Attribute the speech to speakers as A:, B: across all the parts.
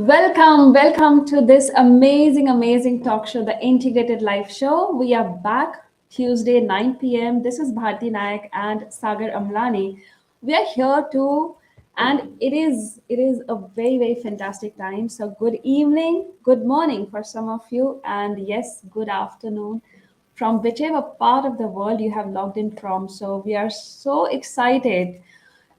A: Welcome to this amazing talk show, the Integrated Life Show. We are back Tuesday, 9 p.m. This is Bharti Nayak and Sagar Amlani. We are here to, and it is a very fantastic time. So good evening, good morning for some of you, and yes, good afternoon from whichever part of the world you have logged in from. So we are so excited.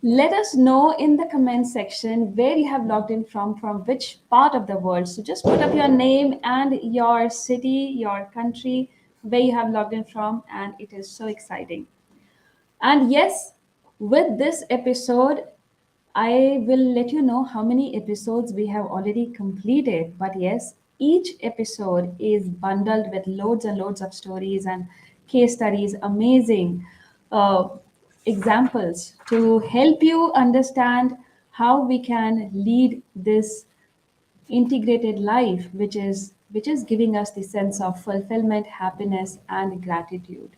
A: Let us know in the comment section where you have logged in from which part of the world. So just put up your name and your city, your country, where you have logged in from, and it is so exciting. And yes, with this episode, I will let you know how many episodes we have already completed. But yes, each episode is bundled with loads and loads of stories and case studies, amazing uh, examples to help you understand how we can lead this integrated life, which is giving us the sense of fulfillment, happiness, and gratitude.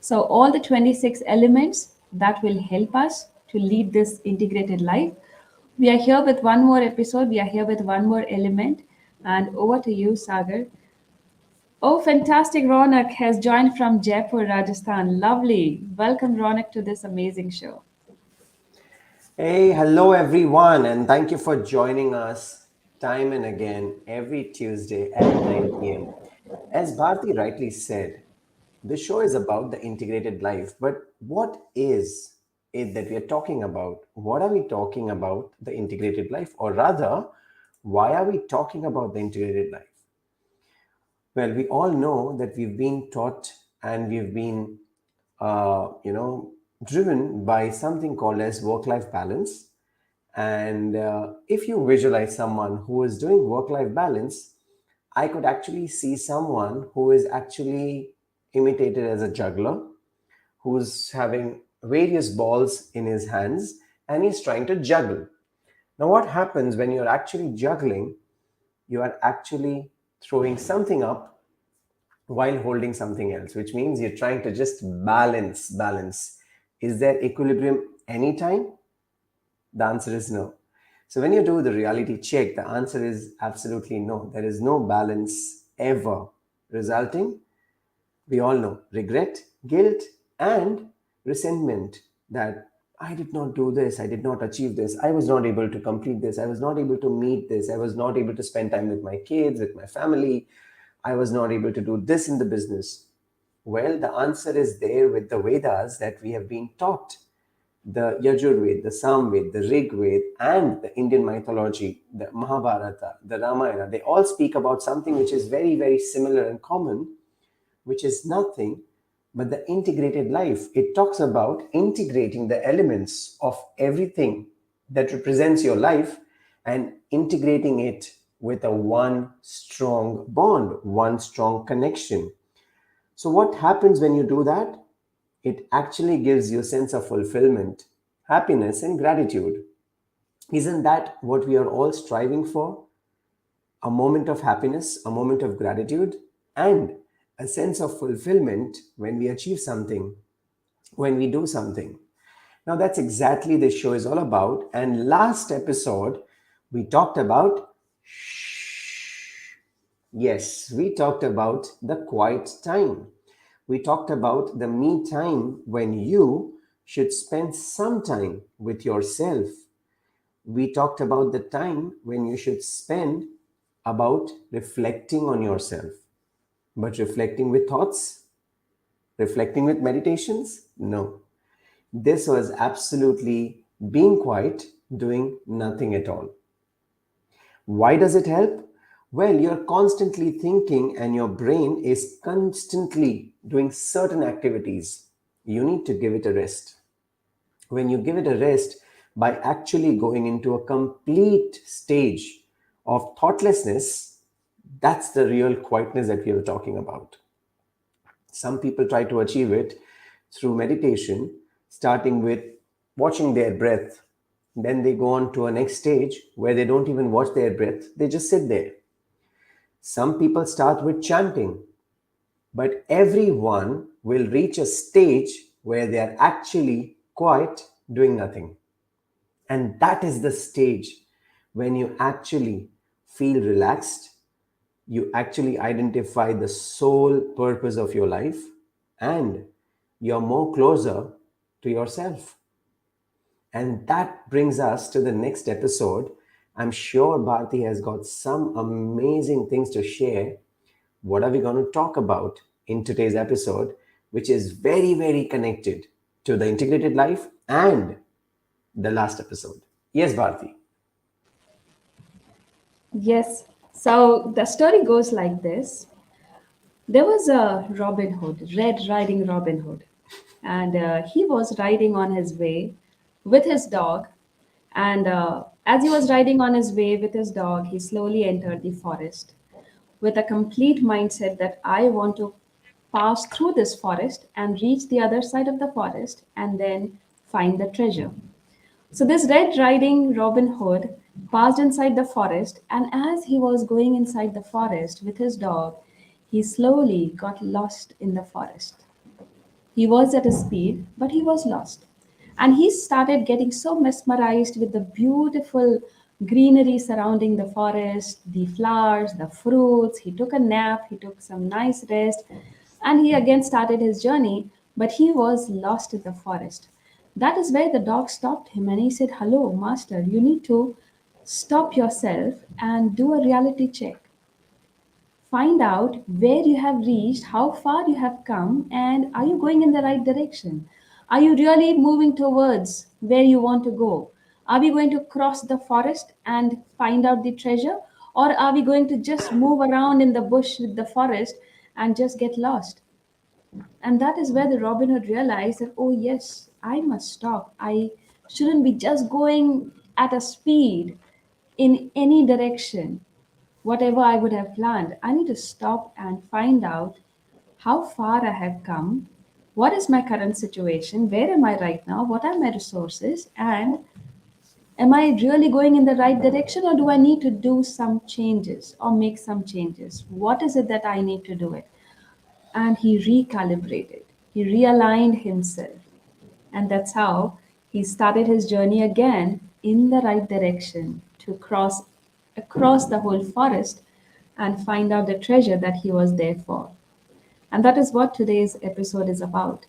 A: So, all the 26 elements that will help us to lead this integrated life. We are here with one more episode, we are here with one more element. And over to you, Sagar. Oh, fantastic. Ronak has joined from Jaipur, Rajasthan. Lovely. Welcome, Ronak, to this amazing show.
B: Hey, hello everyone, and thank you for joining us time and again every Tuesday at 9 p.m. As Bharti rightly said, the show is about the integrated life, but what is it that we are talking about? What are we talking about the integrated life? Or rather, why are we talking about the integrated life? Well, we all know that we've been taught and we've been, driven by something called as work-life balance. And if you visualize someone who is doing work-life balance, I could actually see someone who is actually imitated as a juggler, who's having various balls in his hands, and he's trying to juggle. Now, what happens when you're actually juggling? You are actually throwing something up while holding something else, which means you're trying to just balance. Is there equilibrium anytime? The answer is no. So when you do the reality check, the answer is absolutely no. There is no balance ever, resulting, we all know, regret, guilt, and resentment that I did not do this, I did not achieve this, I was not able to complete this, I was not able to meet this, I was not able to spend time with my kids, with my family, I was not able to do this in the business. Well, the answer is there with the Vedas that we have been taught. The Yajurved, the Samved, the Rigved, and the Indian mythology, the Mahabharata, the Ramayana, they all speak about something which is very similar and common, which is nothing but the integrated life. It talks about integrating the elements of everything that represents your life and integrating it with a one strong bond, one strong connection. So, what happens when you do that? It actually gives you a sense of fulfillment, happiness, and gratitude. Isn't that what we are all striving for? A moment of happiness, a moment of gratitude, and a sense of fulfillment when we achieve something, when we do something. Now, that's exactly this show is all about. And last episode, we talked about shh. Yes, we talked about the quiet time. We talked about the me time when you should spend some time with yourself. We talked about the time when you should spend about reflecting on yourself. But reflecting with thoughts? Reflecting with meditations? No. This was absolutely being quiet, doing nothing at all. Why does it help? Well, you're constantly thinking and your brain is constantly doing certain activities. You need to give it a rest. When you give it a rest by actually going into a complete stage of thoughtlessness, that's the real quietness that we were talking about. Some people try to achieve it through meditation, starting with watching their breath. Then they go on to a next stage where they don't even watch their breath, they just sit there. Some people start with chanting, but everyone will reach a stage where they are actually quiet, doing nothing. And that is the stage when you actually feel relaxed, you actually identify the sole purpose of your life, and you're more closer to yourself. And that brings us to the next episode. I'm sure Bharti has got some amazing things to share. What are we going to talk about in today's episode, which is very, very connected to the integrated life and the last episode? Yes, Bharti.
A: Yes. So the story goes like this. There was a Robin Hood, Red Riding Robin Hood, and he was riding on his way with his dog. And as he was riding on his way with his dog, he slowly entered the forest with a complete mindset that I want to pass through this forest and reach the other side of the forest and then find the treasure. So this Red Riding Robin Hood passed inside the forest, and as he was going inside the forest with his dog, he slowly got lost in the forest. He was at a speed, but he was lost. And he started getting so mesmerized with the beautiful greenery surrounding the forest, the flowers, the fruits. He took a nap, he took some nice rest, and he again started his journey, but he was lost in the forest. That is where the dog stopped him and he said, "Hello, master, you need to stop yourself and do a reality check. Find out where you have reached, how far you have come, and are you going in the right direction? Are you really moving towards where you want to go? Are we going to cross the forest and find out the treasure? Or are we going to just move around in the bush with the forest and just get lost?" And that is where the Robin Hood realized that, oh, yes, I must stop. I shouldn't be just going at a speed in any direction, whatever I would have planned. I need to stop and find out how far I have come, what is my current situation, where am I right now, what are my resources, and am I really going in the right direction, or do I need to do some changes or make some changes? What is it that I need to do it? And he recalibrated, he realigned himself. And that's how he started his journey again in the right direction to cross across the whole forest and find out the treasure that he was there for. And that is what today's episode is about.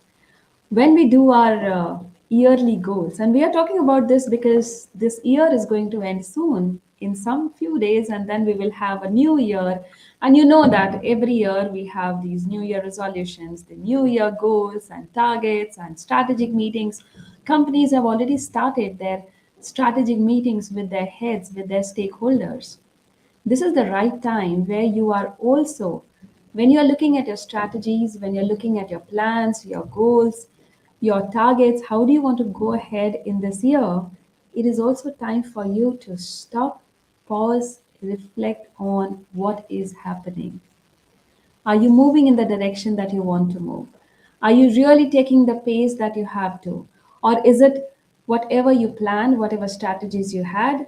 A: When we do our yearly goals, and we are talking about this because this year is going to end soon in some few days, and then we will have a new year. And you know that every year we have these new year resolutions, the new year goals and targets and strategic meetings. Companies have already started their strategic meetings with their heads, with their stakeholders. This is the right time where you are also, when you're looking at your strategies, when you're looking at your plans, your goals, your targets, how do you want to go ahead in this year? It is also time for you to stop, pause, reflect on what is happening. Are you moving in the direction that you want to move? Are you really taking the pace that you have to? Or is it whatever you planned, whatever strategies you had,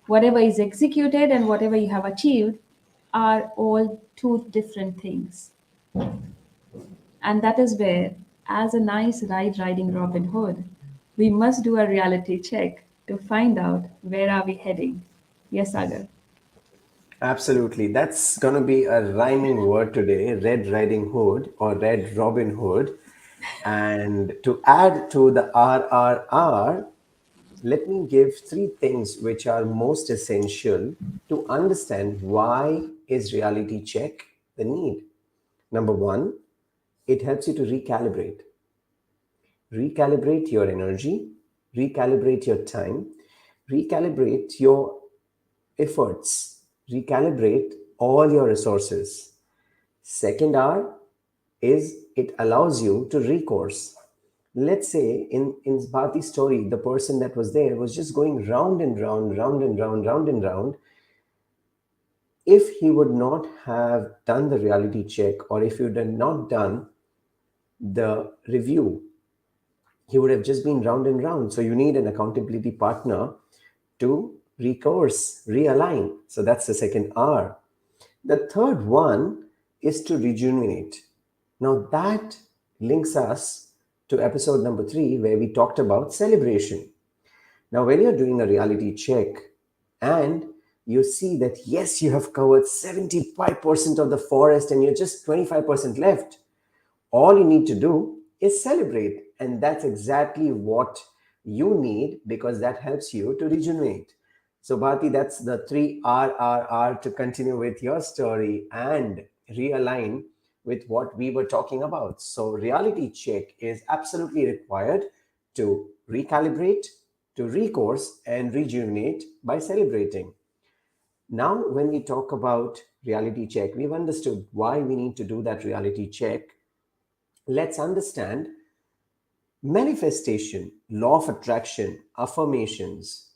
A: whatever is executed, and whatever you have achieved are all two different things? And that is where, as a nice ride riding Robin Hood, we must do a reality check to find out where are we heading. Yes, Sagar.
B: Absolutely. That's going to be a rhyming word today, Red Riding Hood or Red Robin Hood. And to add to the RRR, let me give three things which are most essential to understand why is reality check the need. Number one, it helps you to recalibrate. Recalibrate your energy, recalibrate your time, recalibrate your efforts, recalibrate all your resources. Second R is it allows you to recourse. Let's say in Bharti's story, the person that was there was just going round and round, round and round, round and round. If he would not have done the reality check, or if you had not done the review, he would have just been round and round. So you need an accountability partner to recourse, realign. So that's the second R. The third one is to rejuvenate. Now that links us to episode number 3, where we talked about celebration. Now, when you're doing a reality check and you see that yes, you have covered 75% of the forest and you're just 25% left. All you need to do is celebrate. And that's exactly what you need, because that helps you to rejuvenate. So, Bharti, that's the three RRR to continue with your story and realign with what we were talking about. So, reality check is absolutely required to recalibrate, to recourse, and rejuvenate by celebrating. Now, when we talk about reality check, we've understood why we need to do that reality check. Let's understand manifestation, law of attraction, affirmations.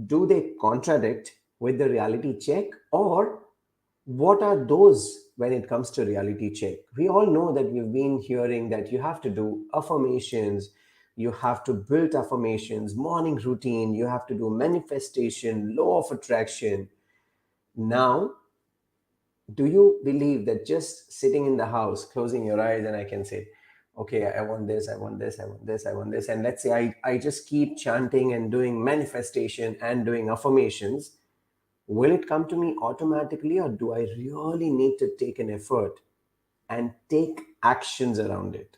B: Do they contradict with the reality check, or what are those when it comes to reality check? We all know that we've been hearing that you have to do affirmations, you have to build affirmations, morning routine, you have to do manifestation, law of attraction. Now, do you believe that just sitting in the house, closing your eyes, and I can say, okay, I want this, I want this, I want this, I want this, and let's say I just keep chanting and doing manifestation and doing affirmations, will it come to me automatically, or do I really need to take an effort and take actions around it?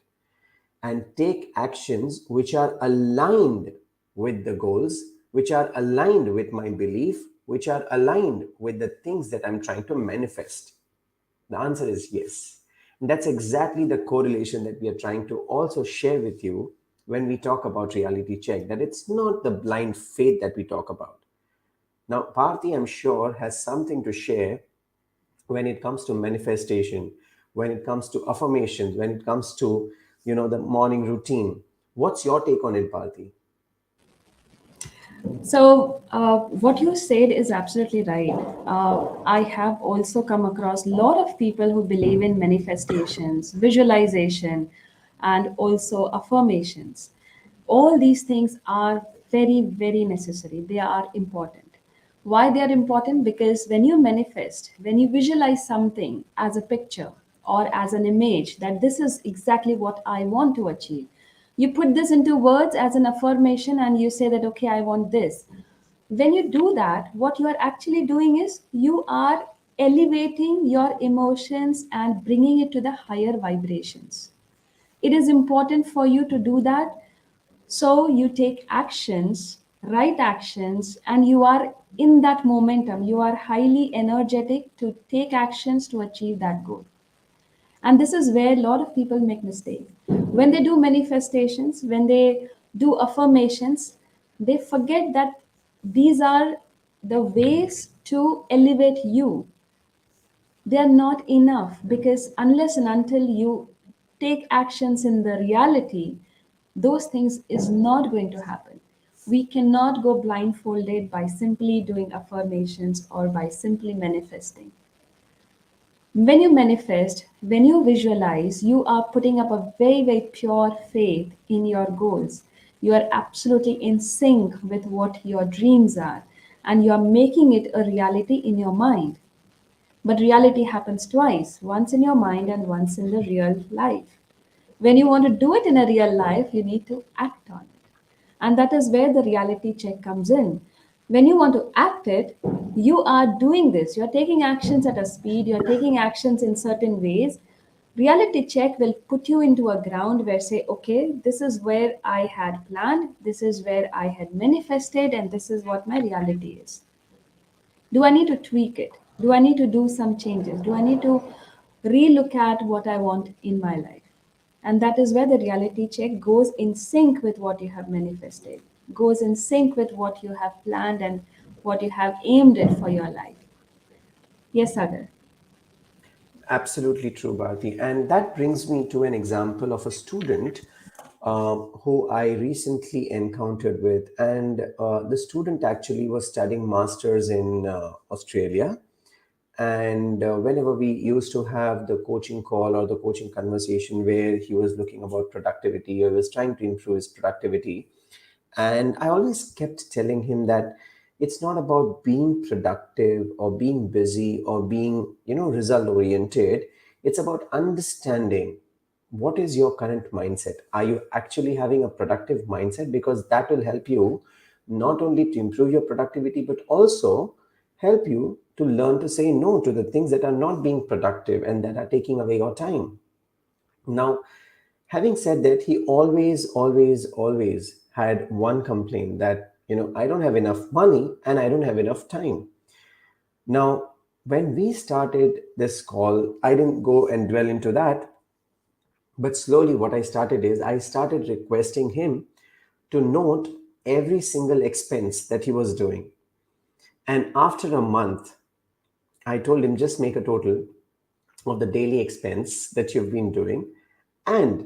B: And take actions which are aligned with the goals, which are aligned with my belief, which are aligned with the things that I'm trying to manifest. The answer is yes. And that's exactly the correlation that we are trying to also share with you when we talk about reality check, that it's not the blind faith that we talk about. Now, Parthi, I'm sure, has something to share when it comes to manifestation, when it comes to affirmations, when it comes to, the morning routine. What's your take on it, Parthi?
A: So, what you said is absolutely right. I have also come across a lot of people who believe in manifestations, visualization, and also affirmations. All these things are very, very necessary. They are important. Why they are important? Because when you manifest, when you visualize something as a picture or as an image, that this is exactly what I want to achieve, you put this into words as an affirmation and you say that, okay, I want this. When you do that, what you are actually doing is you are elevating your emotions and bringing it to the higher vibrations. It is important for you to do that, so you take actions, right actions, and you are in that momentum. You are highly energetic to take actions to achieve that goal. And this is where a lot of people make mistakes. When they do manifestations, when they do affirmations, they forget that these are the ways to elevate you. They are not enough, because unless and until you take actions in the reality, those things is not going to happen. We cannot go blindfolded by simply doing affirmations or by simply manifesting. When you manifest, when you visualize, you are putting up a very, very pure faith in your goals. You are absolutely in sync with what your dreams are, and you are making it a reality in your mind. But reality happens twice, once in your mind and once in the real life. When you want to do it in a real life, you need to act on it. And that is where the reality check comes in. When you want to act it, you are doing this. You're taking actions at a speed, you're taking actions in certain ways. Reality check will put you into a ground where say, okay, this is where I had planned, this is where I had manifested, and this is what my reality is. Do I need to tweak it? Do I need to do some changes? Do I need to relook at what I want in my life? And that is where the reality check goes in sync with what you have manifested, goes in sync with what you have planned and what you have aimed at for your life. Yes, Sagar.
B: Absolutely true, Bharti. And that brings me to an example of a student who I recently encountered with. And the student actually was studying masters in Australia. And whenever we used to have the coaching call or the coaching conversation where he was looking about productivity, or was trying to improve his productivity, and I always kept telling him that it's not about being productive or being busy or being, result oriented. It's about understanding what is your current mindset. Are you actually having a productive mindset? Because that will help you not only to improve your productivity, but also help you to learn to say no to the things that are not being productive and that are taking away your time. Now, having said that, he always had one complaint that, I don't have enough money and I don't have enough time. Now, when we started this call, I didn't go and dwell into that, but slowly what I started is I started requesting him to note every single expense that he was doing. And after a month, I told him just make a total of the daily expense that you've been doing and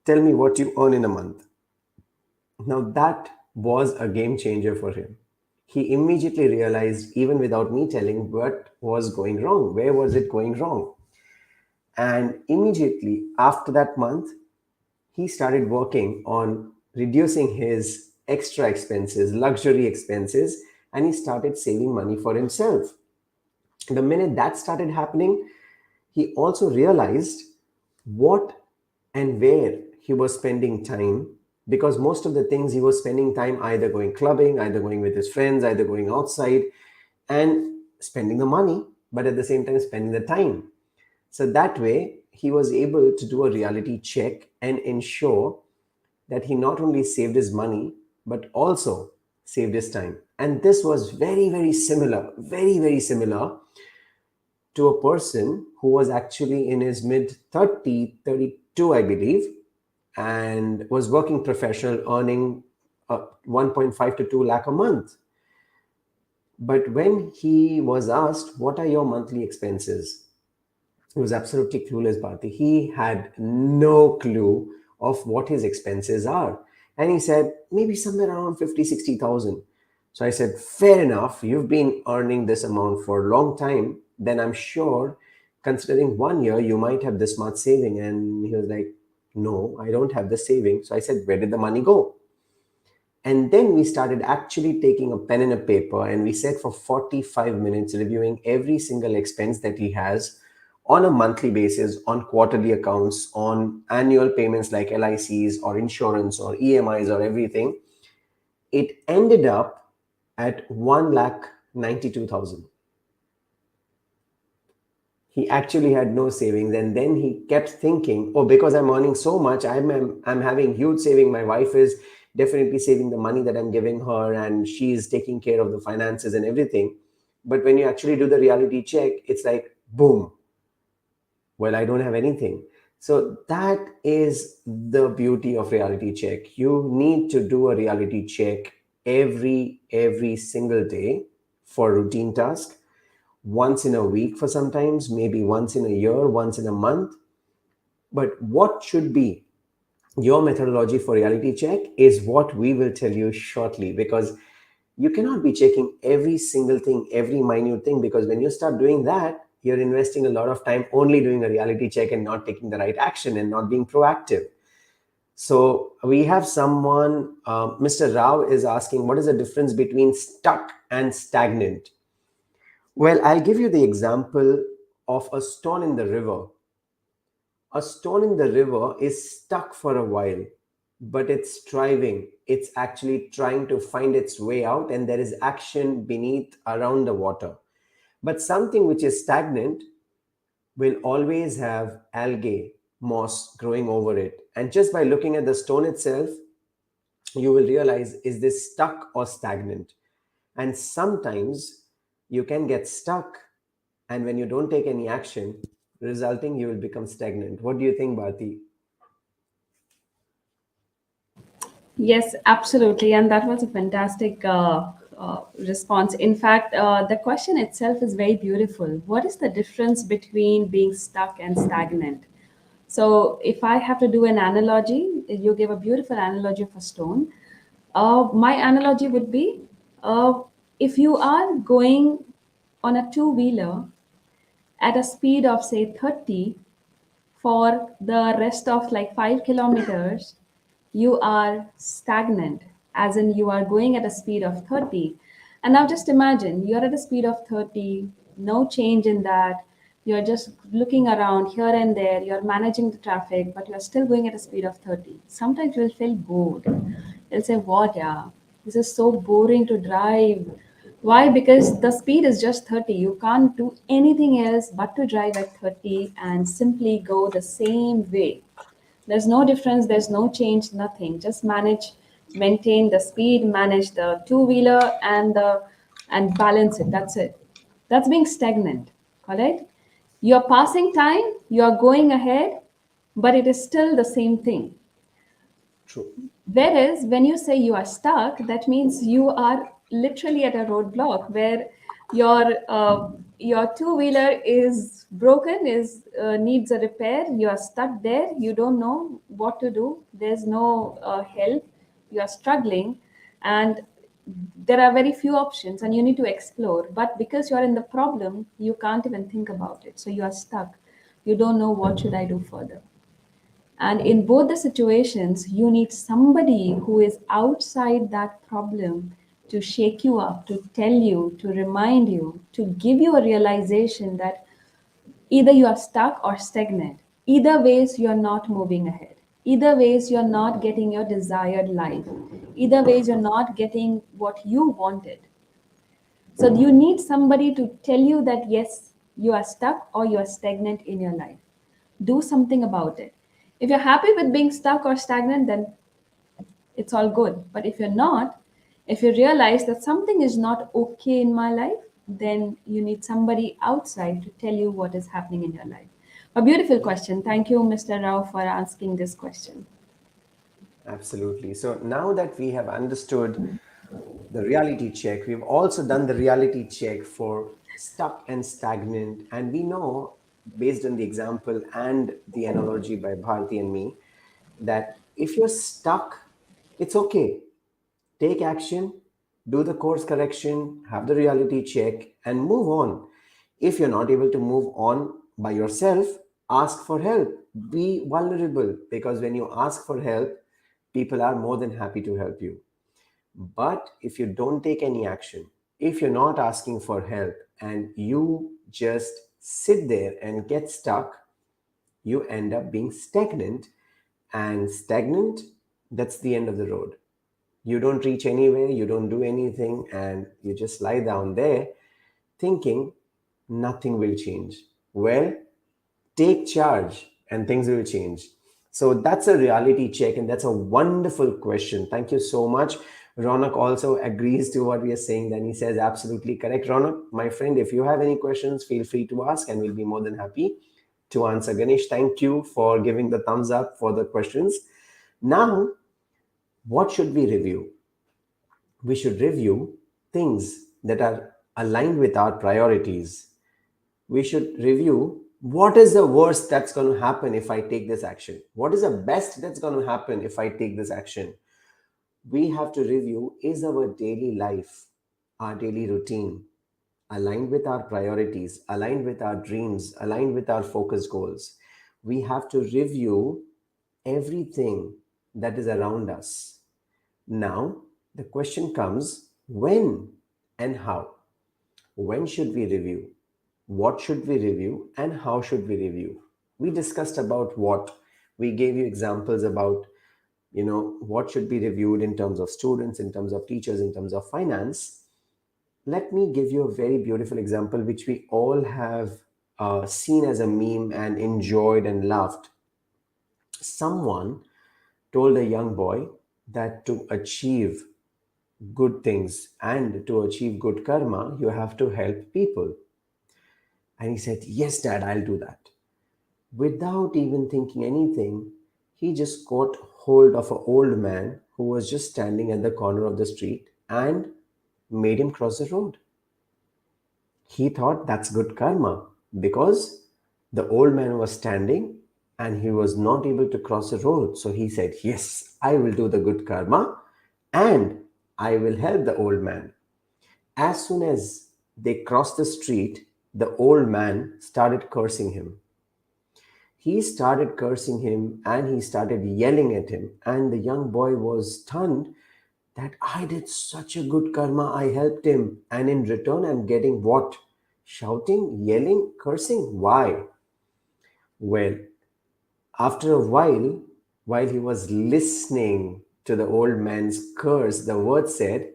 B: tell me what you earn in a month. Now, that was a game changer for him. He immediately realized, even without me telling, what was going wrong. Where was it going wrong? And immediately after that month, he started working on reducing his extra expenses, luxury expenses, and he started saving money for himself. The minute that started happening, he also realized what and where he was spending time, because most of the things he was spending time either going clubbing, either going with his friends, either going outside and spending the money, but at the same time spending the time. So that way, he was able to do a reality check and ensure that he not only saved his money, but also saved his time. And this was very similar, very similar to a person who was actually in his mid 32, I believe, and was working professional, earning 1.5 to 2 lakh a month. But when he was asked, what are your monthly expenses? He was absolutely clueless, Bharti. He had no clue of what his expenses are. And he said, maybe somewhere around 50, 60,000. So I said, fair enough. You've been earning this amount for a long time. Then I'm sure, considering 1 year, you might have this much saving. And he was like, no, I don't have the saving. So I said, where did the money go? And then we started actually taking a pen and a paper and we sat for 45 minutes reviewing every single expense that he has on a monthly basis, on quarterly accounts, on annual payments like LICs or insurance or EMIs or everything. It ended up at 1 lakh 92,000. He actually had no savings, and then he kept thinking, oh, because I'm earning so much, I'm having huge saving. My wife is definitely saving the money that I'm giving her, and she's taking care of the finances and everything. But when you actually do the reality check, it's like boom, well, I don't have anything. So that is the beauty of reality check. You need to do a reality check every single day for routine task, once in a week for sometimes, maybe once in a year, once in a month. But what should be your methodology for reality check is what we will tell you shortly, because you cannot be checking every single thing, every minute thing, because when you start doing that, you're investing a lot of time only doing a reality check and not taking the right action and not being proactive. So we have someone, Mr. Rao is asking, what is the difference between stuck and stagnant? Well, I'll give you the example of a stone in the river. A stone in the river is stuck for a while, but it's striving. It's actually trying to find its way out, and there is action beneath around the water. But something which is stagnant will always have algae, moss growing over it. And just by looking at the stone itself, you will realize, is this stuck or stagnant? And sometimes you can get stuck, and when you don't take any action, resulting you will become stagnant. What do you think, Bharti?
A: Yes, absolutely. And that was a fantastic response. In fact, the question itself is very beautiful. What is the difference between being stuck and stagnant? So, if I have to do an analogy, you gave a beautiful analogy of a stone. My analogy would be if you are going on a two wheeler at a speed of, say, 30 for the rest of like 5 kilometers, you are stagnant, as in you are going at a speed of 30. And now just imagine you're at a speed of 30, no change in that. You're just looking around here and there, you're managing the traffic, but you're still going at a speed of 30. Sometimes you'll feel bored. You'll say, what, yeah, this is so boring to drive. Why? Because the speed is just 30. You can't do anything else but to drive at 30 and simply go the same way. There's no difference, there's no change, nothing. Just manage, maintain the speed, manage the two-wheeler and balance it. That's it. That's being stagnant, correct? You're passing time, you're going ahead, but it is still the same thing.
B: True.
A: Whereas when you say you are stuck, that means you are literally at a roadblock where your two wheeler is broken, is needs a repair. You are stuck there. You don't know what to do. There's no help. You are struggling, and there are very few options, and you need to explore. But because you are in the problem, you can't even think about it. So you are stuck. You don't know what should I do further. And in both the situations, you need somebody who is outside that problem to shake you up, to tell you, to remind you, to give you a realization that either you are stuck or stagnant. Either ways, you're not moving ahead. Either ways, you're not getting your desired life. Either ways, you're not getting what you wanted. So you need somebody to tell you that yes, you are stuck or you are stagnant in your life. Do something about it. If you're happy with being stuck or stagnant, then it's all good. But if you're not, if you realize that something is not okay in my life, then you need somebody outside to tell you what is happening in your life. A beautiful question. Thank you, Mr. Rao, for asking this question.
B: Absolutely. So now that we have understood the reality check, we've also done the reality check for stuck and stagnant. And we know, based on the example and the analogy by Bharti and me, that if you're stuck, it's okay. Take action, do the course correction, have the reality check, and move on. If you're not able to move on by yourself, ask for help. Be vulnerable, because when you ask for help, people are more than happy to help you. But if you don't take any action, if you're not asking for help and you just sit there and get stuck, you end up being stagnant. And stagnant, that's the end of the road. You don't reach anywhere, you don't do anything, and you just lie down there thinking nothing will change. Well, take charge and things will change. So that's a reality check, and that's a wonderful question. Thank you so much. Ronak also agrees to what we are saying. Then he says, absolutely correct. Ronak, my friend, if you have any questions, feel free to ask, and we'll be more than happy to answer. Ganesh, thank you for giving the thumbs up for the questions. Now, what should we review? We should review things that are aligned with our priorities. We should review what is the worst that's going to happen if I take this action? What is the best that's going to happen if I take this action? We have to review, is our daily life, our daily routine aligned with our priorities, aligned with our dreams, aligned with our focus goals? We have to review everything that is around us. Now, the question comes, when and how? When should we review? What should we review and how should we review? We discussed about what. We gave you examples about, what should be reviewed in terms of students, in terms of teachers, in terms of finance. Let me give you a very beautiful example which we all have seen as a meme and enjoyed and laughed. Someone told a young boy that to achieve good things and to achieve good karma, you have to help people. And he said, yes, dad, I'll do that. Without even thinking anything, he just caught hold of an old man who was just standing at the corner of the street and made him cross the road. He thought that's good karma because the old man was standing and he was not able to cross the road. So he said, yes, I will do the good karma and I will help the old man. As soon as they crossed the street, the old man started cursing him. He started cursing him and he started yelling at him. And the young boy was stunned that I did such a good karma. I helped him. And in return, I'm getting what? Shouting, yelling, cursing. Why? Well, after a while he was listening to the old man's curse, the word said,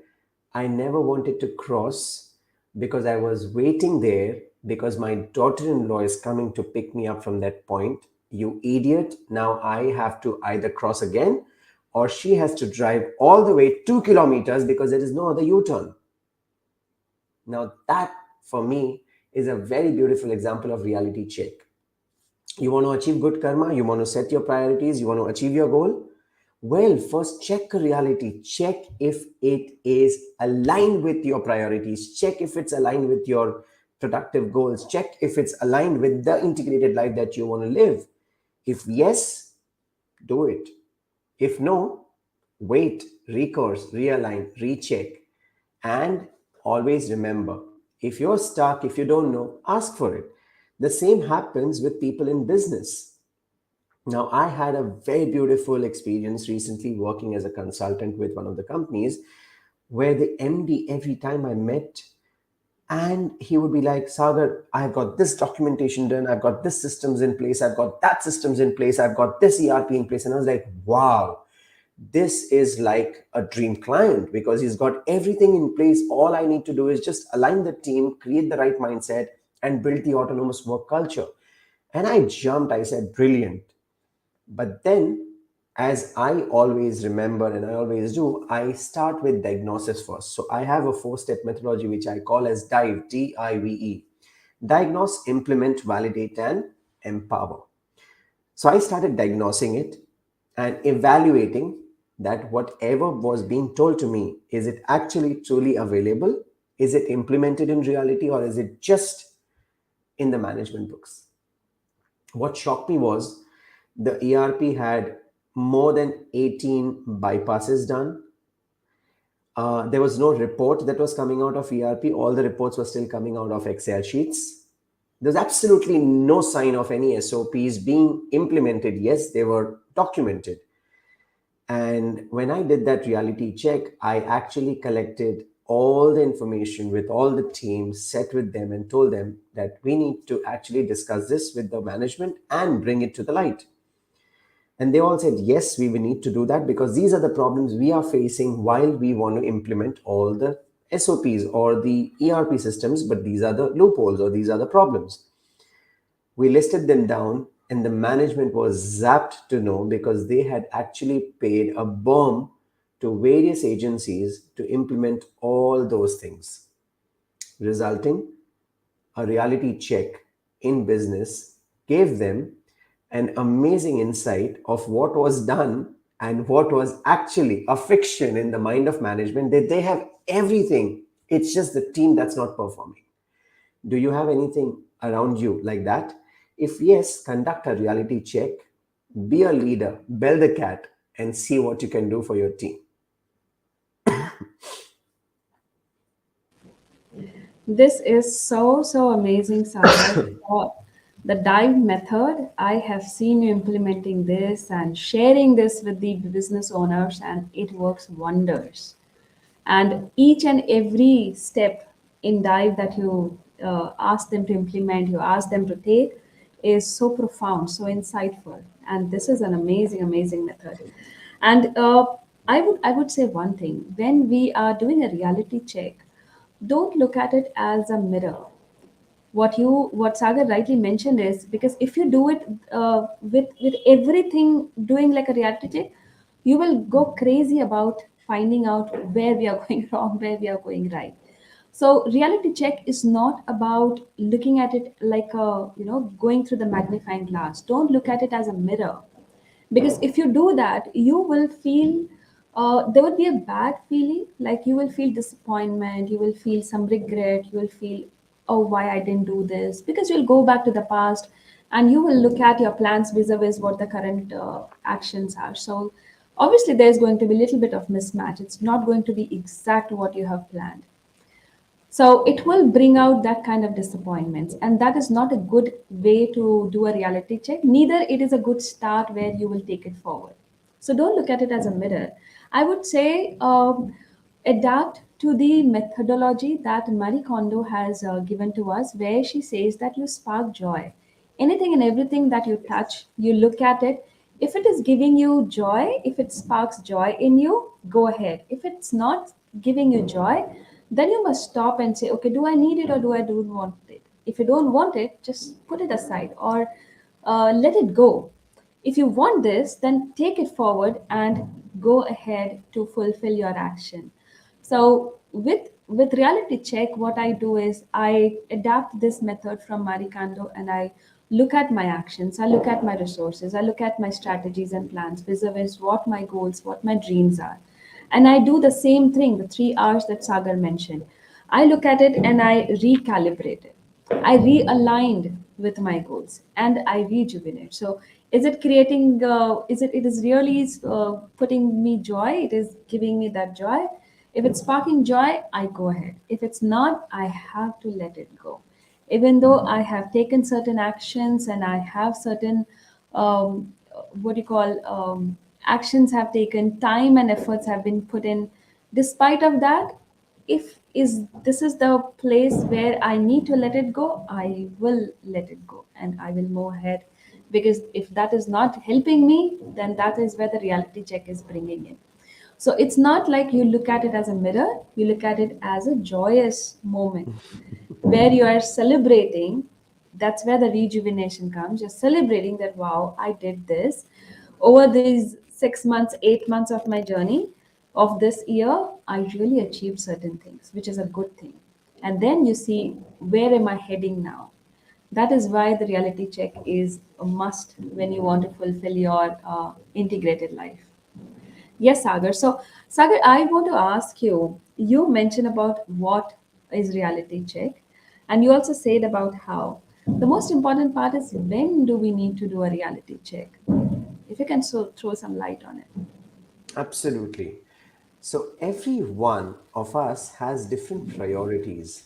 B: I never wanted to cross because I was waiting there because my daughter in law is coming to pick me up from that point. You idiot. Now I have to either cross again or she has to drive all the way 2 kilometers because there is no other U turn. Now, that for me is a very beautiful example of reality check. You want to achieve good karma, you want to set your priorities, you want to achieve your goal. Well, first check reality, check if it is aligned with your priorities, check if it's aligned with your productive goals, check if it's aligned with the integrated life that you want to live. If yes, do it. If no, wait, recourse, realign, recheck, and always remember, if you're stuck, if you don't know, ask for it. The same happens with people in business. Now, I had a very beautiful experience recently working as a consultant with one of the companies where the MD, every time I met, and he would be like, Sagar, I've got this documentation done, I've got this systems in place, I've got that systems in place, I've got this ERP in place. And I was like, wow, this is like a dream client because he's got everything in place. All I need to do is just align the team, create the right mindset, and build the autonomous work culture. And I jumped, I said, brilliant. But then, as I always remember and I always do, I start with diagnosis first. So I have a 4 step methodology which I call as DIVE, DIVE. Diagnose, implement, validate, and empower. So I started diagnosing it and evaluating that whatever was being told to me, is it actually truly available? Is it implemented in reality or is it just in the management books? What shocked me was the ERP had more than 18 bypasses done. There was no report that was coming out of ERP. All the reports were still coming out of Excel sheets. There's absolutely no sign of any SOPs being implemented. Yes, they were documented. And when I did that reality check, I actually collected all the information with all the teams, sat with them, and told them that we need to actually discuss this with the management and bring it to the light. And they all said, yes, we will need to do that because these are the problems we are facing while we want to implement all the SOPs or the ERP systems, but these are the loopholes or these are the problems. We listed them down, and the management was zapped to know because they had actually paid a bomb to various agencies to implement all those things, resulting a reality check in business gave them an amazing insight of what was done and what was actually a fiction in the mind of management, that they have everything, it's just the team that's not performing. Do you have anything around you like that? If yes, conduct a reality check, be a leader, bell the cat, and see what you can do for your team.
A: This is so, so amazing, Sagar. The dive method, I have seen you implementing this and sharing this with the business owners, and it works wonders. And each and every step in dive that you ask them to implement, you ask them to take, is so profound, so insightful. And this is an amazing, amazing method. And I would say one thing: when we are doing a reality check, don't look at it as a mirror. What Sagar rightly mentioned is, because if you do it with everything doing like a reality check, you will go crazy about finding out where we are going wrong, where we are going right. So reality check is not about looking at it like a, going through the magnifying glass. Don't look at it as a mirror, because if you do that, you will feel, there will be a bad feeling, like you will feel disappointment, you will feel some regret, you will feel, oh, why I didn't do this, because you'll go back to the past and you will look at your plans vis-a-vis what the current actions are. So obviously there's going to be a little bit of mismatch. It's not going to be exact what you have planned. So it will bring out that kind of disappointments, and that is not a good way to do a reality check. Neither it is a good start where you will take it forward. So don't look at it as a mirror. I would say adapt to the methodology that Marie Kondo has given to us, where she says that you spark joy. Anything and everything that you touch, you look at it. If it is giving you joy, if it sparks joy in you, go ahead. If it's not, giving you joy, then you must stop and say, okay, do I need it or do I don't want it? If you don't want it, just put it aside or let it go. If you want this, then take it forward and go ahead to fulfill your action. So with reality check, what I do is I adapt this method from Marie Kondo, and I look at my actions, I look at my resources, I look at my strategies and plans, vis-a-vis what my goals, what my dreams are. And I do the same thing, the 3 hours that Sagar mentioned. I look at it and I recalibrate it. I realigned with my goals and I rejuvenate. So is it creating? It is really putting me joy? It is giving me that joy. If it's sparking joy, I go ahead. If it's not, I have to let it go. Even though I have taken certain actions and I have certain what do you call actions have taken, time and efforts have been put in. Despite of that, if is this is the place where I need to let it go, I will let it go and I will move ahead. Because if that is not helping me, then that is where the reality check is bringing in. So it's not like you look at it as a mirror, you look at it as a joyous moment where you are celebrating. That's where the rejuvenation comes. You're celebrating that, wow, I did this over these 6 months, 8 months of my journey of this year. I really achieved certain things, which is a good thing. And then you see, where am I heading now? That is why the reality check is a must when you want to fulfill your integrated life. Yes, Sagar. So, Sagar, I want to ask you, you mentioned about what is reality check, and you also said about how. The most important part is, when do we need to do a reality check? If you can throw some light on it.
B: Absolutely. So every one of us has different priorities.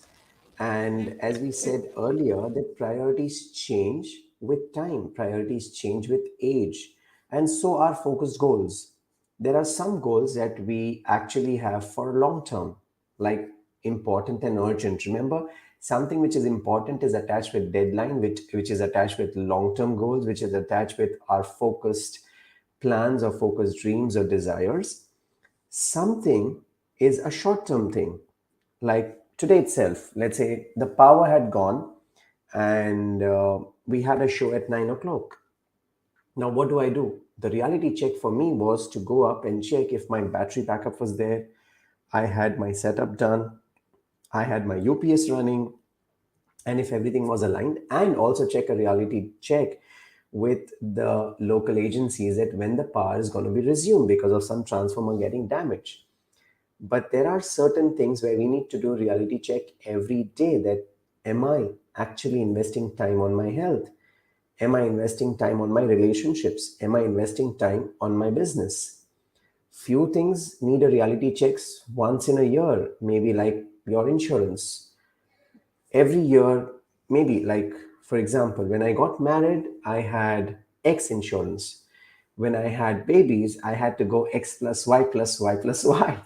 B: And as we said earlier, that priorities change with time, priorities change with age, and so are focused goals. There are some goals that we actually have for long term, like important and urgent. Remember, something which is important is attached with deadline, which is attached with long term goals, which is attached with our focused plans or focused dreams or desires. Something is a short term thing. Like today itself, let's say the power had gone and we had a show at 9 o'clock. Now, what do I do? The reality check for me was to go up and check if my battery backup was there. I had my setup done. I had my UPS running, and if everything was aligned, and also check a reality check with the local agencies that when the power is going to be resumed because of some transformer getting damaged. But there are certain things where we need to do reality check every day, that am I actually investing time on my health? Am I investing time on my relationships? Am I investing time on my business? Few things need a reality checks once in a year, maybe like your insurance. Every year, maybe like, for example, when I got married, I had X insurance. When I had babies, I had to go X plus Y plus Y plus Y.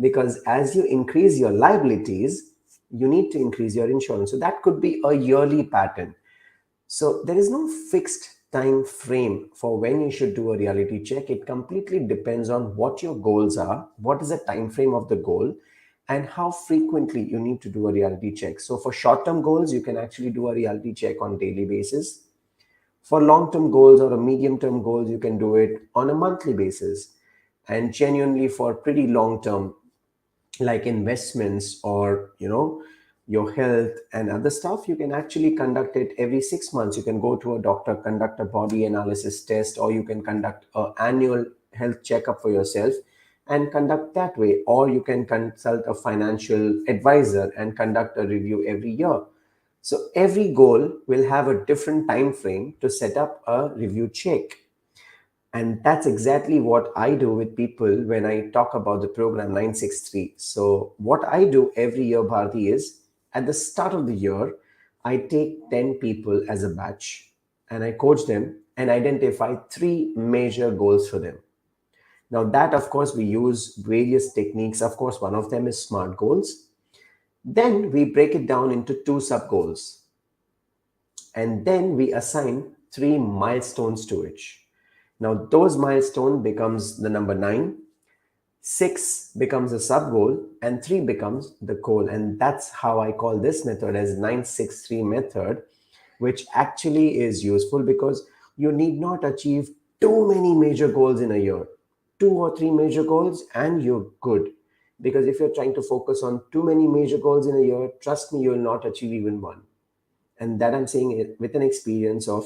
B: Because as you increase your liabilities, you need to increase your insurance. So that could be a yearly pattern. So there is no fixed time frame for when you should do a reality check. It completely depends on what your goals are, what is the time frame of the goal, and how frequently you need to do a reality check. So for short-term goals, you can actually do a reality check on daily basis. For long-term goals or a medium-term goals, you can do it on a monthly basis. And genuinely for pretty long-term, like investments or your health and other stuff, you can actually conduct it every 6 months. You can go to a doctor, conduct a body analysis test, or you can conduct an annual health checkup for yourself and conduct that way, or you can consult a financial advisor and conduct a review every year. So every goal will have a different time frame to set up a review check. And that's exactly what I do with people when I talk about the program 963. So, what I do every year, Bharti, is at the start of the year, I take 10 people as a batch and I coach them and identify three major goals for them. Now, that of course, we use various techniques. Of course, one of them is SMART goals. Then we break it down into two sub goals. And then we assign three milestones to it. Now those milestone becomes the number 9. six becomes a sub goal, and three becomes the goal. And that's how I call this method as 963 method, which actually is useful because you need not achieve too many major goals in a year. Two or three major goals and you're good. Because if you're trying to focus on too many major goals in a year, trust me, you'll not achieve even one. And that I'm saying it with an experience of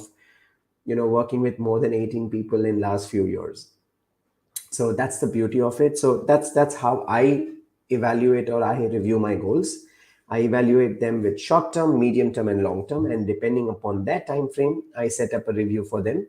B: working with more than 18 people in last few years. So that's the beauty of it. So that's how I evaluate or I review my goals. I evaluate them with short term, medium term, and long term, and depending upon that time frame, I set up a review for them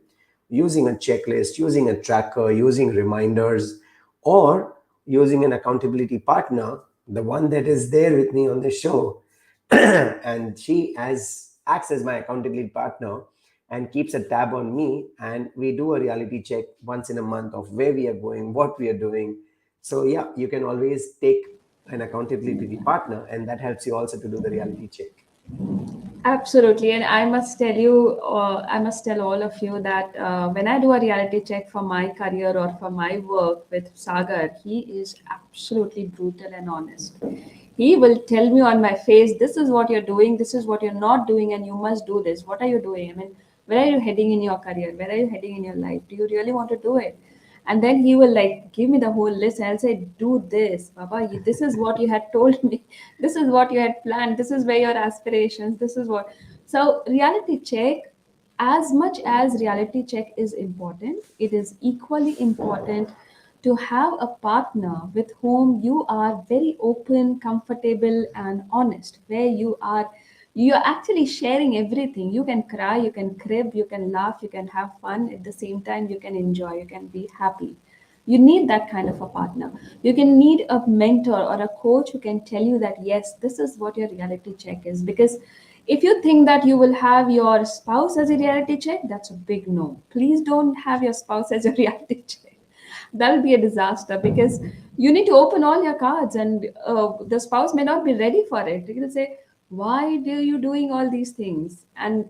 B: using a checklist, using a tracker, using reminders, or using an accountability partner, the one that is there with me on the show. And she as acts as my accountability partner and keeps a tab on me, and we do a reality check once in a month of where we are going, what we are doing. So yeah, you can always take an accountability partner, and that helps you also to do the reality check.
A: Absolutely, and I must tell you, I must tell all of you that when I do a reality check for my career or for my work with Sagar, he is absolutely brutal and honest. He will tell me on my face, this is what you're doing, this is what you're not doing, and you must do this. What are you doing? I mean, where are you heading in your career? Where are you heading in your life? Do you really want to do it? And then he will like give me the whole list, and I'll say, do this, Baba. This is what you had told me. This is what you had planned. This is where your aspirations. This is what. So reality check, as much as reality check is important, it is equally important to have a partner with whom you are very open, comfortable, and honest, where you're actually sharing everything. You can cry, you can crib, you can laugh, you can have fun. At the same time, you can enjoy, you can be happy. You need that kind of a partner. You can need a mentor or a coach who can tell you that yes, this is what your reality check is. Because if you think that you will have your spouse as a reality check, that's a big no. Please don't have your spouse as a reality check. That will be a disaster, because you need to open all your cards, and the spouse may not be ready for it. They will say, why do you doing all these things? And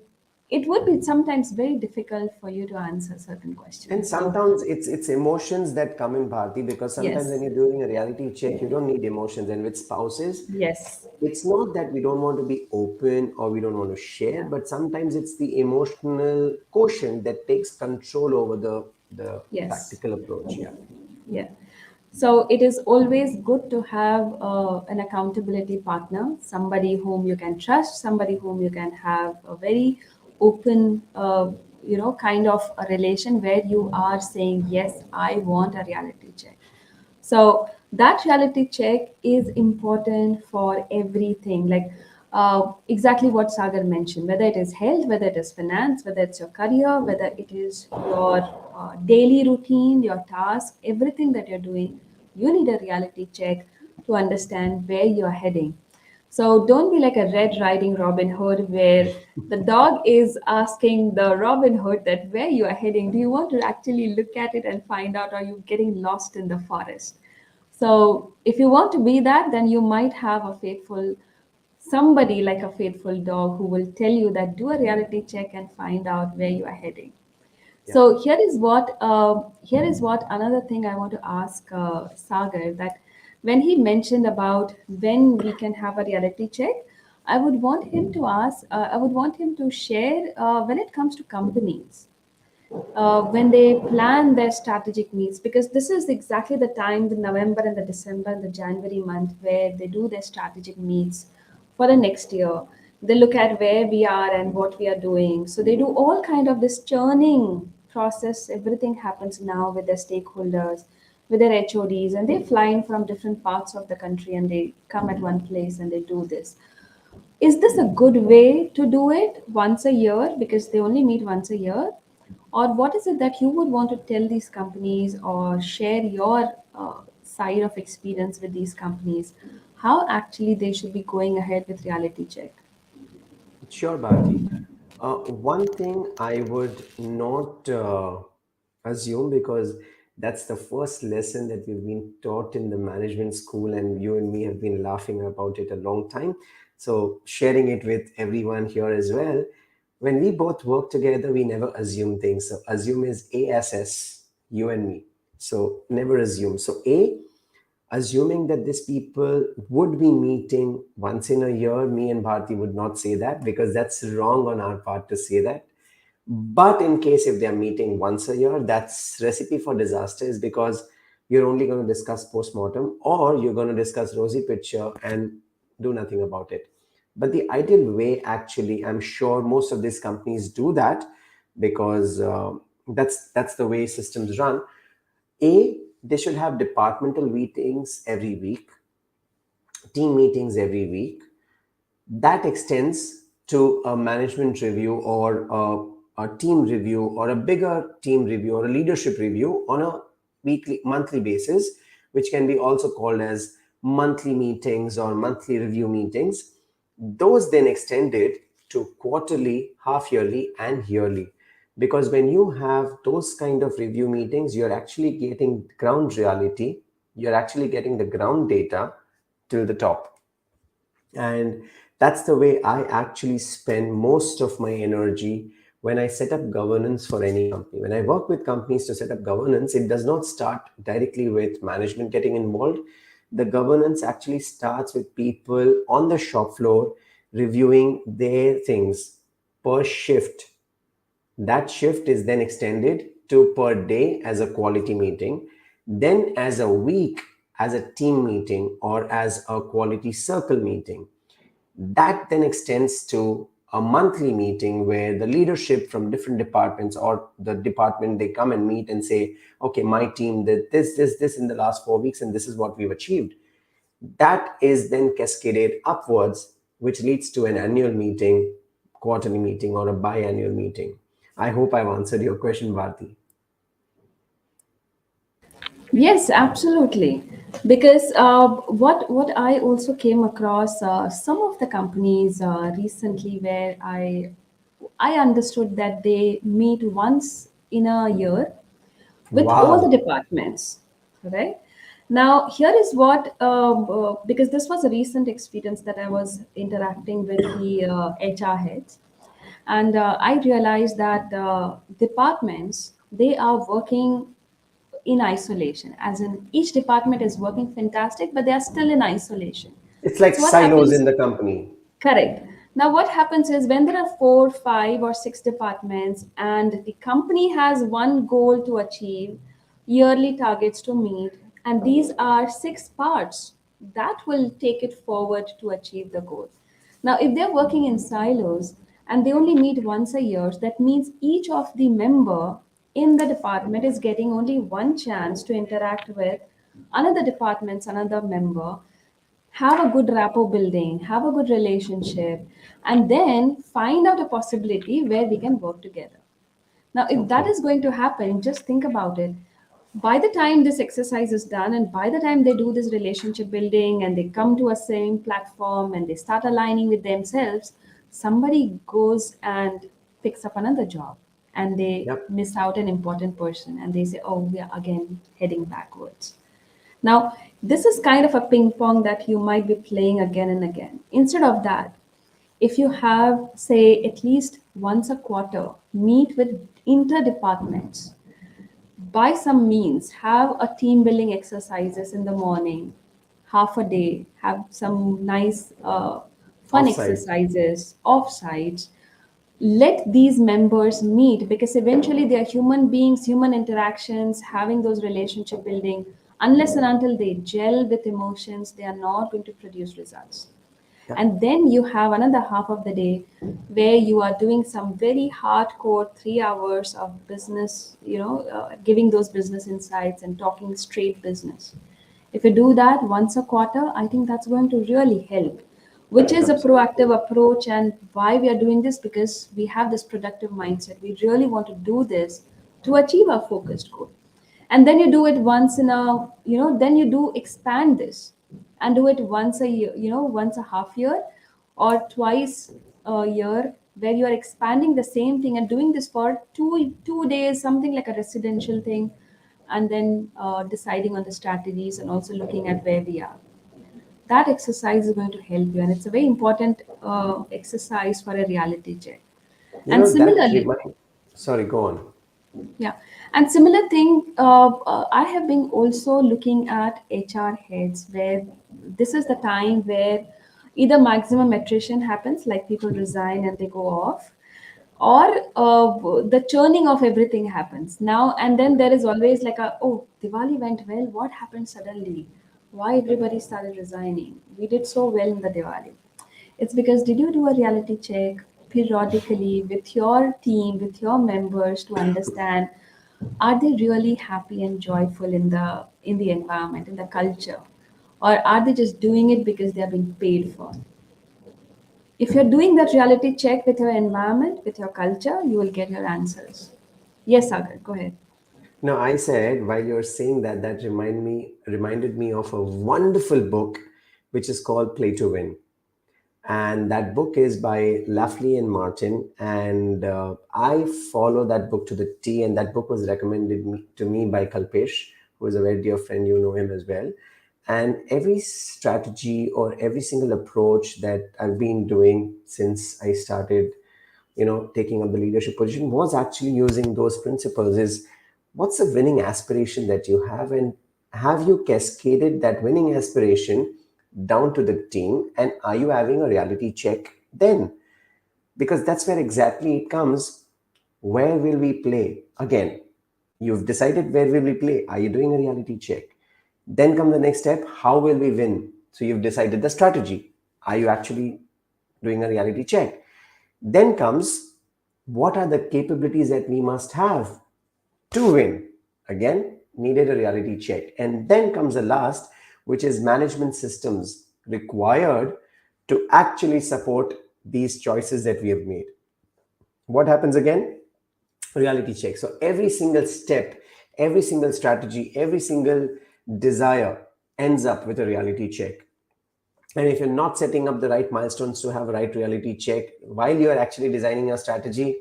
A: it would be sometimes very difficult for you to answer certain
B: And
A: questions. So
B: sometimes it's emotions that come in, Bharti, because sometimes when
A: yes,
B: you're doing a reality check, you don't need emotions. And with spouses,
A: yes,
B: it's not that we don't want to be open or we don't want to share,
A: yeah,
B: but sometimes it's the emotional quotient that takes control over the
A: yes.
B: practical approach. Yeah.
A: Yeah. So it is always good to have an accountability partner, somebody whom you can trust, somebody whom you can have a very open, kind of a relation where you are saying, yes, I want a reality check. So that reality check is important for everything. Like exactly what Sagar mentioned, whether it is health, whether it is finance, whether it's your career, whether it is your daily routine, your task, everything that you're doing, you need a reality check to understand where you're heading. So don't be like a Red Riding Robin Hood where the dog is asking the Robin Hood that where you are heading. Do you want to actually look at it and find out, are you getting lost in the forest? So if you want to be that, then you might have a faithful somebody like a faithful dog who will tell you that do a reality check and find out where you are heading.
B: Yeah.
A: So here is what another thing I want to ask Sagar, that when he mentioned about when we can have a reality check, I would want him to share when it comes to companies, when they plan their strategic meets, because this is exactly the time, the November and the December and the January month, where they do their strategic meets for the next year. They look at where we are and what we are doing. So they do all kind of this churning process. Everything happens now with their stakeholders, with their HODs, and they fly in from different parts of the country and they come at one place and they do this. Is this a good way to do it once a year, because they only meet once a year? Or what is it that you would want to tell these companies or share your side of experience with these companies? How actually they should be going ahead with reality check?
B: Sure, Bharti. One thing I would not assume, because that's the first lesson that we've been taught in the management school, and you and me have been laughing about it a long time. So, sharing it with everyone here as well. When we both work together, we never assume things. So, assume is ASS, you and me. So, never assume. So, A, assuming that these people would be meeting once in a year. Me and Bharti would not say that because that's wrong on our part to say that. But in case if they are meeting once a year, that's recipe for disaster, is because you're only going to discuss postmortem, or you're going to discuss rosy picture and do nothing about it. But the ideal way, actually, I'm sure most of these companies do that because that's the way systems run. A, they should have departmental meetings every week, team meetings every week. That extends to a management review, or a team review, or a bigger team review, or a leadership review on a weekly, monthly basis, which can be also called as monthly meetings or monthly review meetings. Those then extended to quarterly, half yearly, and yearly. Because when you have those kind of review meetings, you're actually getting ground reality, you're actually getting the ground data to the top. And that's the way I actually spend most of my energy when I set up governance for any company. When I work with companies to set up governance, it does not start directly with management getting involved. The governance actually starts with people on the shop floor reviewing their things per shift. That shift is then extended to per day as a quality meeting, then as a week as a team meeting or as a quality circle meeting. That then extends to a monthly meeting where the leadership from different departments, or the department, they come and meet and say, okay, my team did this in the last 4 weeks, and this is what we've achieved. That is then cascaded upwards, which leads to an annual meeting, quarterly meeting, or a biannual meeting. I hope I've answered your question, Bharti.
A: Yes, absolutely. Because what I also came across some of the companies recently where I understood that they meet once in a year with all the
B: Wow.
A: departments, right? Now, here is what, because this was a recent experience that I was interacting with the HR heads, and I realized that departments, they are working in isolation, as in each department is working fantastic, but they are still in isolation.
B: It's like
A: So, what
B: silos in
A: happens?
B: the company.
A: Correct. Now, what happens is when there are four, five, or six departments, and the company has one goal to achieve, yearly targets to meet, and these are six parts that will take it forward to achieve the goal. Now, if they're working in silos and they only meet once a year, that means each of the member in the department is getting only one chance to interact with another department's another member, have a good rapport building, have a good relationship, and then find out a possibility where we can work together. Now, if that
B: Okay.
A: is going to happen, just think about it. By the time this exercise is done, and by the time they do this relationship building and they come to a same platform and they start aligning with themselves, somebody goes and picks up another job and they
B: Yep.
A: miss out an important person and they say, oh, we are again heading backwards. Now, this is kind of a ping pong that you might be playing again and again. Instead of that, if you have, say, at least once a quarter, meet with inter-departments, by some means, have a team building exercises in the morning, half a day, have some nice fun
B: Offsite.
A: exercises, off-sites, let these members meet because eventually they are human beings, human interactions, having those relationship building. Unless and until they gel with emotions, they are not going to produce results.
B: Yep.
A: And then you have another half of the day where you are doing some very hardcore 3 hours of business, giving those business insights and talking straight business. If you do that once a quarter, I think that's going to really help, which is a
B: Absolutely.
A: proactive approach. And why we are doing this? Because we have this productive mindset. We really want to do this to achieve our focused goal. And then you do it once in a, then you do expand this and do it once a year, once a half year or twice a year, where you are expanding the same thing and doing this for 2 days, something like a residential thing, and then deciding on the strategies and also looking at where we are. That exercise is going to help you, and it's a very important exercise for a reality check.
B: You
A: And
B: know, that
A: similarly,
B: remind. Sorry, go on.
A: Yeah, and similar thing. I have been also looking at HR heads where this is the time where either maximum attrition happens, like people resign and they go off, or the churning of everything happens now. And then there is always like a, oh, Diwali went well. What happened suddenly? Why everybody started resigning? We did so well in the Diwali. It's because did you do a reality check periodically with your team, with your members to understand are they really happy and joyful in the environment, in the culture? Or are they just doing it because they are being paid for? If you're doing that reality check with your environment, with your culture, you will get your answers. Yes, Sagar, go ahead.
B: No, I said while you're saying that, that reminded me of a wonderful book which is called Play to Win. And that book is by Lafley and Martin. And I follow that book to the T. And that book was recommended to me by Kalpesh, who is a very dear friend. You know him as well. And every strategy or every single approach that I've been doing since I started, taking up the leadership position was actually using those principles. Is what's the winning aspiration that you have, and have you cascaded that winning aspiration down to the team, and are you having a reality check then? Because that's where exactly it comes. Where will we play again? You've decided where will we play. Are you doing a reality check? Then come the next step. How will we win? So you've decided the strategy. Are you actually doing a reality check? Then comes, what are the capabilities that we must have to win? Again, needed a reality check. And then comes the last, which is management systems required to actually support these choices that we have made. What happens again? Reality check. So every single step, every single strategy, every single desire ends up with a reality check. And if you're not setting up the right milestones to have a right reality check while you're actually designing a strategy,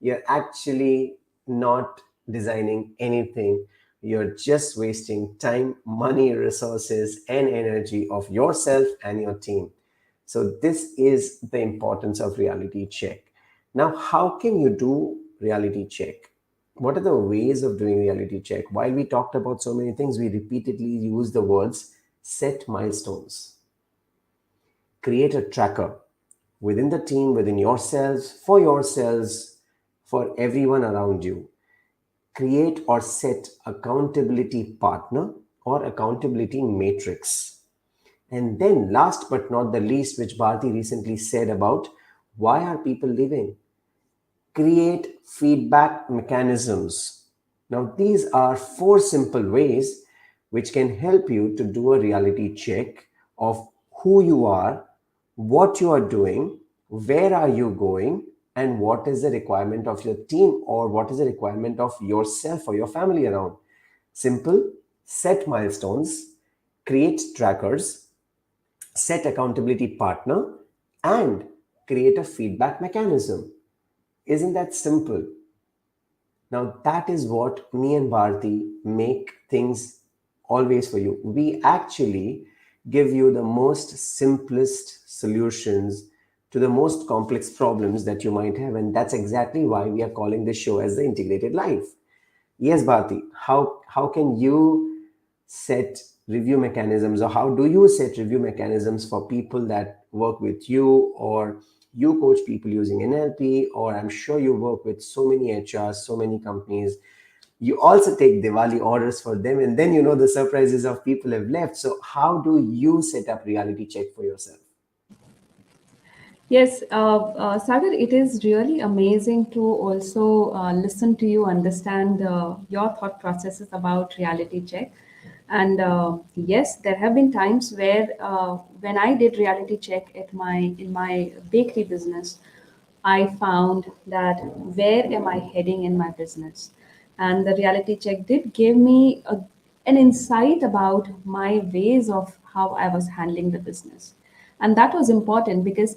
B: you're actually not designing anything. You're just wasting time, money, resources, and energy of yourself and your team. So, this is the importance of reality check. Now, how can you do reality check? What are the ways of doing reality check? While we talked about so many things, we repeatedly use the words set milestones, create a tracker within the team, within yourselves, for everyone around you. Create or set accountability partner or accountability matrix. And then, last but not the least, which Bharti recently said about why are people leaving? Create feedback mechanisms. Now, these are four simple ways which can help you to do a reality check of who you are, what you are doing, where are you going, and what is the requirement of your team or what is the requirement of yourself or your family around. Simple, set milestones, create trackers, set accountability partner, and create a feedback mechanism. Isn't that simple? Now, that is what me and Bharti make things always for you. We actually give you the most simplest solutions to the most complex problems that you might have. And that's exactly why we are calling this show as the Integrated Life. Yes, Bharti, how can you set review mechanisms, or how do you set review mechanisms for people that work with you, or you coach people using NLP, or I'm sure you work with so many HRs, so many companies. You also take Diwali orders for them, and then you know the surprises of people have left. So how do you set up reality check for yourself?
A: Yes, Sagar, it is really amazing to also listen to you, understand your thought processes about reality check. And yes, there have been times where when I did reality check at my in my bakery business, I found that where am I heading in my business? And the reality check did give me an insight about my ways of how I was handling the business. And that was important because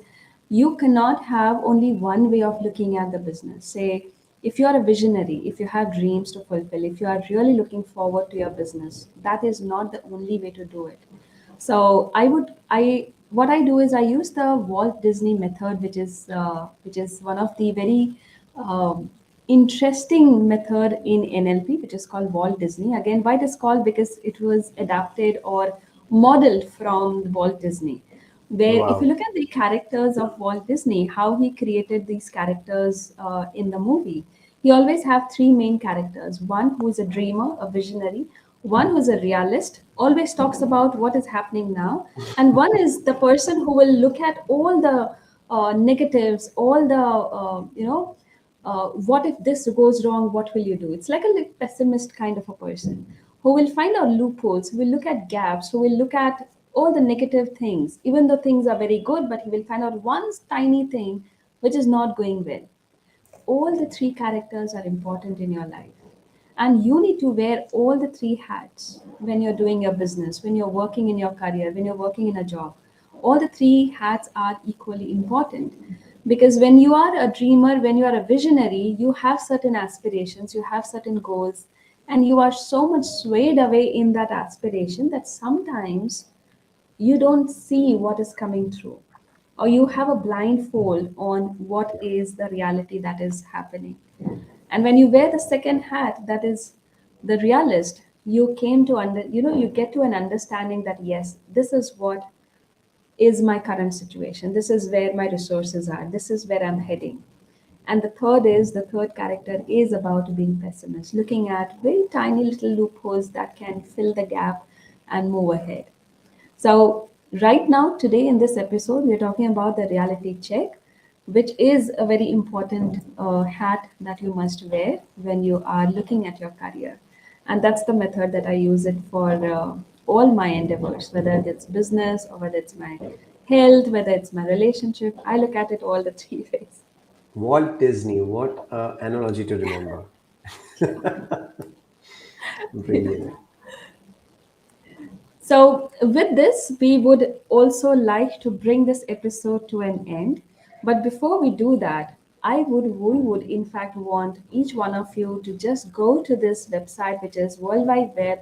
A: you cannot have only one way of looking at the business. Say, if you are a visionary, if you have dreams to fulfill, if you are really looking forward to your business, that is not the only way to do it. So what I do is I use the Walt Disney method, which is one of the very interesting method in NLP, which is called Walt Disney. Again, why it is called? Because it was adapted or modeled from Walt Disney. Where, if you
B: Wow.
A: look at the characters of Walt Disney, how he created these characters in the movie, he always have three main characters: one who is a dreamer, a visionary; one who is a realist, always talks about what is happening now; and one is the person who will look at all the negatives, all the what if this goes wrong, what will you do? It's like a pessimist kind of a person who will find out loopholes, who will look at gaps, who will look at all the negative things, even though things are very good, but he will find out one tiny thing which is not going well. All the three characters are important in your life. And you need to wear all the three hats when you're doing your business, when you're working in your career, when you're working in a job. All the three hats are equally important. Because when you are a dreamer, when you are a visionary, you have certain aspirations, you have certain goals, and you are so much swayed away in that aspiration that sometimes you don't see what is coming through, or you have a blindfold on what is the reality that is happening. And when you wear the second hat, that is the realist, you came to you get to an understanding that yes, this is what is my current situation, this is where my resources are, this is where I'm heading. And the third character is about being pessimist, looking at very tiny little loopholes that can fill the gap and move ahead. So, right now, today in this episode, we're talking about the reality check, which is a very important hat that you must wear when you are looking at your career. And that's the method that I use it for all my endeavors, whether it's business or whether it's my health, whether it's my relationship. I look at it all the three ways.
B: Walt Disney, what analogy to remember. Brilliant.
A: So, with this, we would also like to bring this episode to an end. But before we do that, we would in fact want each one of you to just go to this website, which is World Wide Web,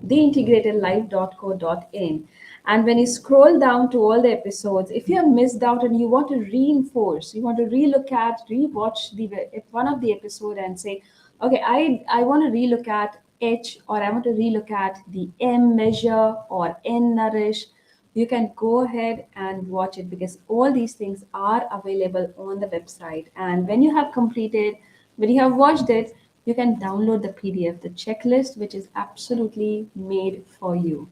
A: theintegratedlife.co.in. And when you scroll down to all the episodes, if you have missed out and you want to reinforce, you want to relook at, rewatch one of the episode and say, okay, I want to relook at H, or I want to relook at the M measure or N nourish, you can go ahead and watch it because all these things are available on the website. And when you have completed, when you have watched it, you can download the PDF, the checklist, which is absolutely made for you,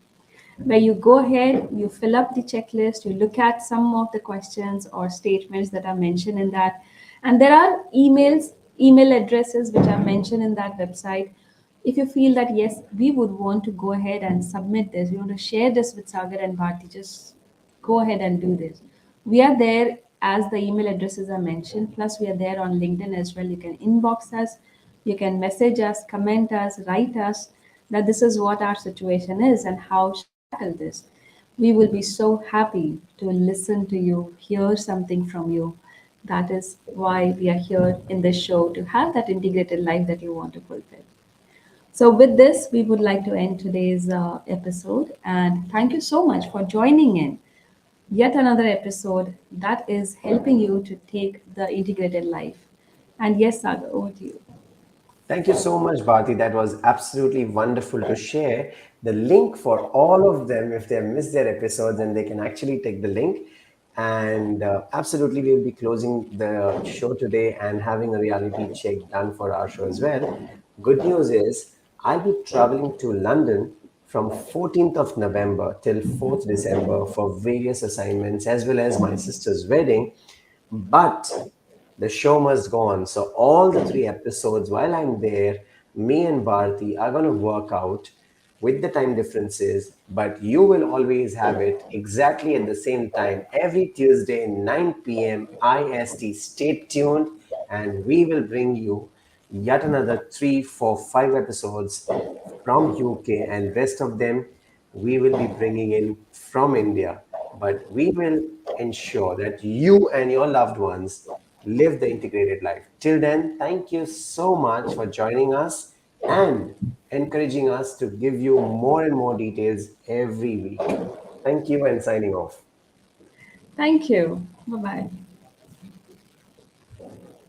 A: where you go ahead, you fill up the checklist, you look at some of the questions or statements that are mentioned in that. And there are email addresses which are mentioned in that website. If you feel that, yes, we would want to go ahead and submit this, we want to share this with Sagar and Bharti, just go ahead and do this. We are there as the email addresses are mentioned, plus we are there on LinkedIn as well. You can inbox us, you can message us, comment us, write us that this is what our situation is and how shall we tackle this. We will be so happy to listen to you, hear something from you. That is why we are here in this show, to have that integrated life that you want to fulfill. So, with this, we would like to end today's episode. And thank you so much for joining in yet another episode that is helping you to take the integrated life. And yes, Saga, over to you.
B: Thank you so much, Bharti. That was absolutely wonderful to share. The link for all of them, if they missed their episodes, then they can actually take the link. And absolutely, we'll be closing the show today and having a reality check done for our show as well. Good news is, I'll be traveling to London from 14th of November till 4th December for various assignments, as well as my sister's wedding. But the show must go on. So all the three episodes, while I'm there, me and Bharti are going to work out with the time differences, but you will always have it exactly at the same time every Tuesday, 9 p.m. IST. Stay tuned, and we will bring you yet another 3, 4, 5 episodes from UK, and rest of them we will be bringing in from India. But we will ensure that you and your loved ones live the integrated life. Till then, thank you so much for joining us and encouraging us to give you more and more details every week. Thank you, and signing off.
A: Thank you. Bye bye.